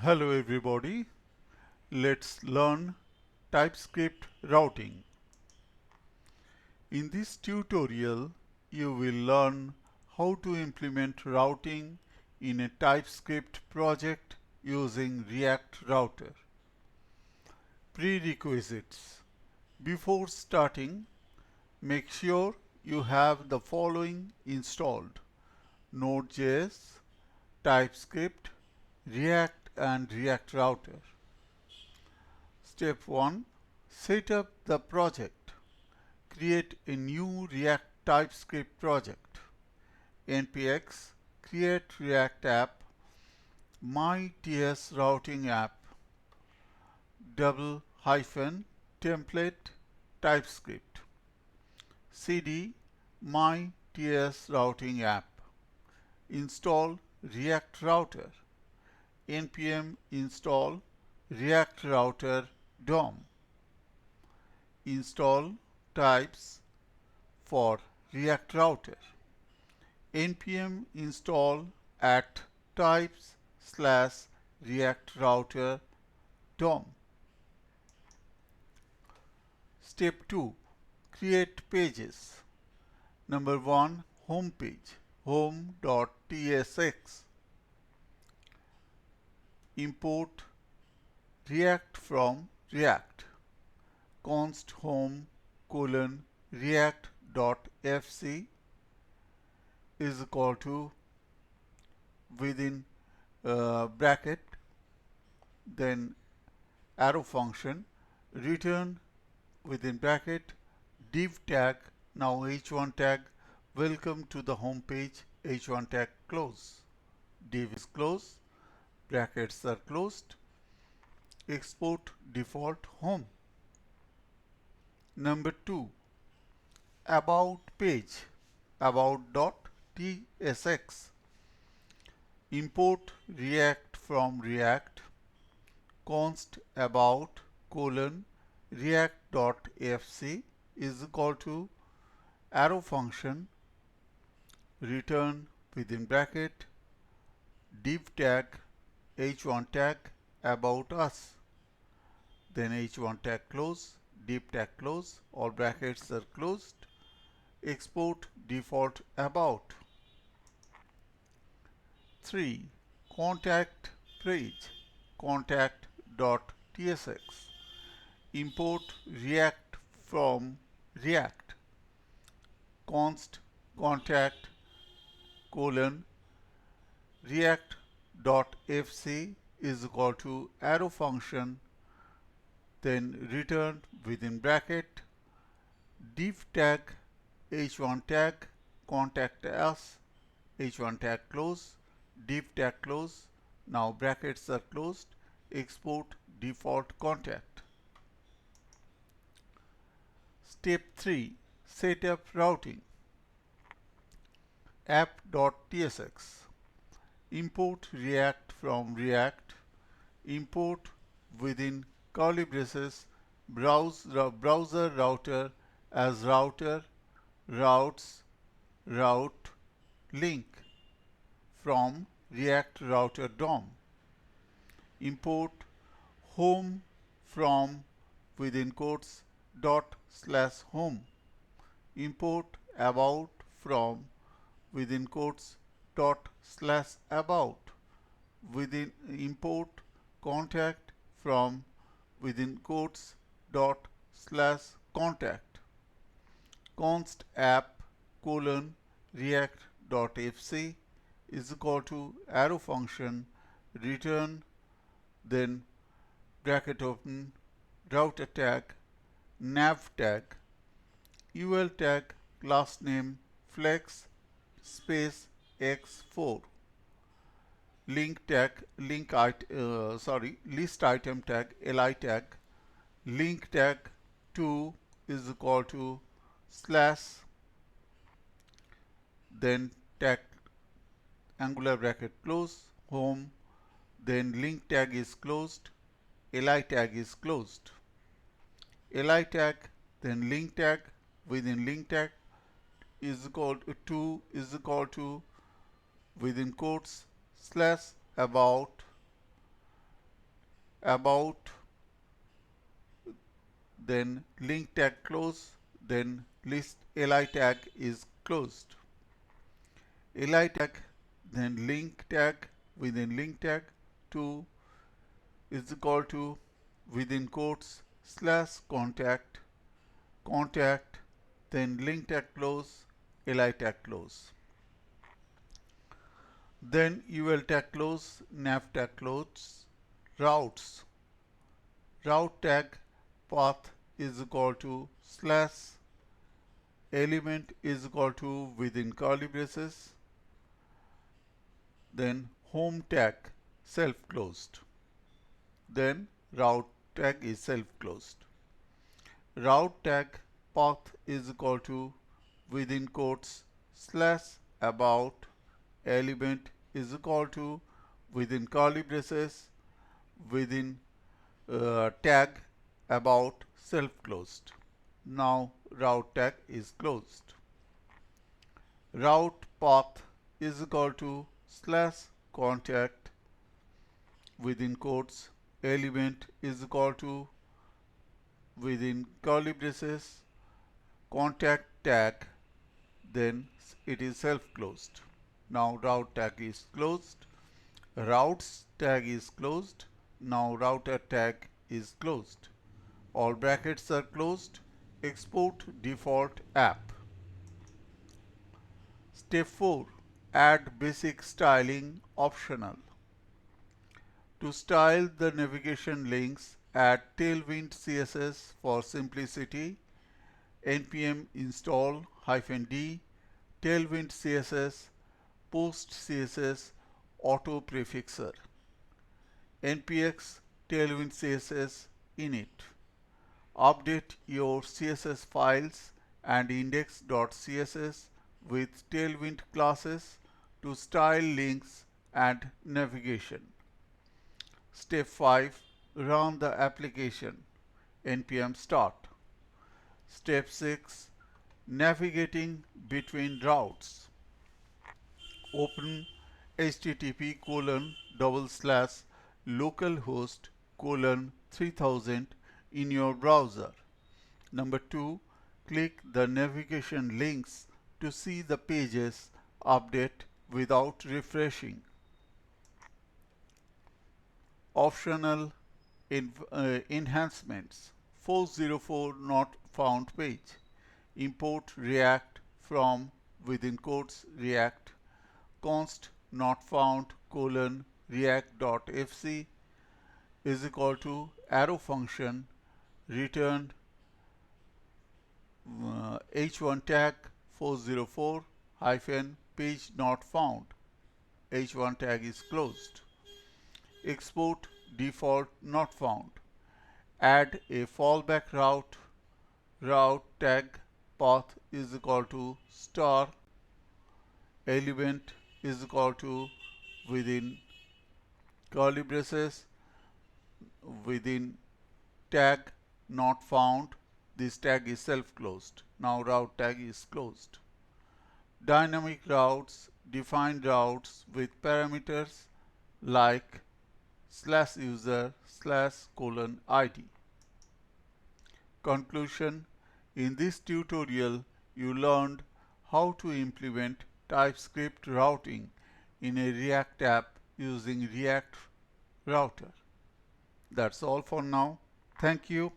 Hello everybody, let's learn TypeScript routing. In this tutorial, you will learn how to implement routing in a TypeScript project using React Router. Prerequisites. Before starting, make sure you have the following installed: Node.js, TypeScript, React and React Router. Step 1. Set up the project. Create a new React TypeScript project. npx create React app, my TS routing app, double hyphen template TypeScript. cd my TS routing app. Install React Router. npm install React Router DOM. Install types for React Router. npm install at types/React Router DOM. Step 2. Create pages. Number 1. Home page. home.tsx. Import React from React. const home react.fc is equal to within bracket, then arrow function, return within bracket, div tag, now h1 tag, welcome to the home page, h1 tag close. Div is closed, brackets are closed, export default home. Number 2. About page, about.tsx. Import React from React, const about react.fc is equal to arrow function, return within bracket, div tag, h1 tag, about us, then h1 tag close, div tag close, all brackets are closed, export default about. 3. Contact page, contact.tsx. Import React from React, const contact react.fc is equal to arrow function, then return within bracket, div tag, h1 tag, contact us, h1 tag close, div tag close, now brackets are closed, export default contact. Step 3. Set up routing. app.tsx. Import React from React, import within curly braces browser router as router routes route link from React Router DOM. Import home from within quotes /home. Import about from within quotes /about. Within import contact from within quotes /contact. const app react.fc is equal to arrow function, return, then bracket open, router tag, nav tag, ul tag, class name, flex space x4, link tag, list item tag, li tag, link tag 2 is equal to slash, then tag angular bracket close, home, then link tag is closed, li tag is closed. li tag, then link tag, within link tag is equal to within quotes /about, about, then link tag close, then list li tag is closed. Li tag, then link tag, within link tag 2 is equal to, within quotes, slash contact, contact, then link tag close, li tag close. Then ul tag close, nav tag close, routes. Route tag path is equal to slash element is equal to, within curly braces, then home tag self closed, then route tag is self closed. Route tag path is equal to, within quotes, slash about element is equal to, within curly braces, within tag about self closed. Now route tag is closed. Route path is equal to slash contact, within quotes, element is equal to, within curly braces, contact tag, then it is self closed. Now route tag is closed. Routes tag is closed. Now router tag is closed. All brackets are closed. Export default app. Step 4. Add basic styling optional. To style the navigation links, add Tailwind CSS for simplicity. npm install -d Tailwind CSS post CSS auto prefixer. npx Tailwind CSS init. Update your CSS files and index.css with Tailwind classes to style links and navigation. Step 5. Run the application. npm start. Step 6. Navigating between routes. Open http://localhost:3000 in your browser. Number 2. Click the navigation links to see the pages update without refreshing. Optional enhancements. 404 not found page. Import React from, within quotes, React, const not found react.fc is equal to arrow function returned h1 tag 404 hyphen page not found. h1 tag is closed. Export default not found. Add a fallback route. Route tag path is equal to star element is equal to, within curly braces, within tag not found. This tag is self closed. Now route tag is closed. Dynamic routes define routes with parameters like /user/:id. Conclusion. In this tutorial, you learned how to implement TypeScript routing in a React app using React Router. That's all for now. Thank you.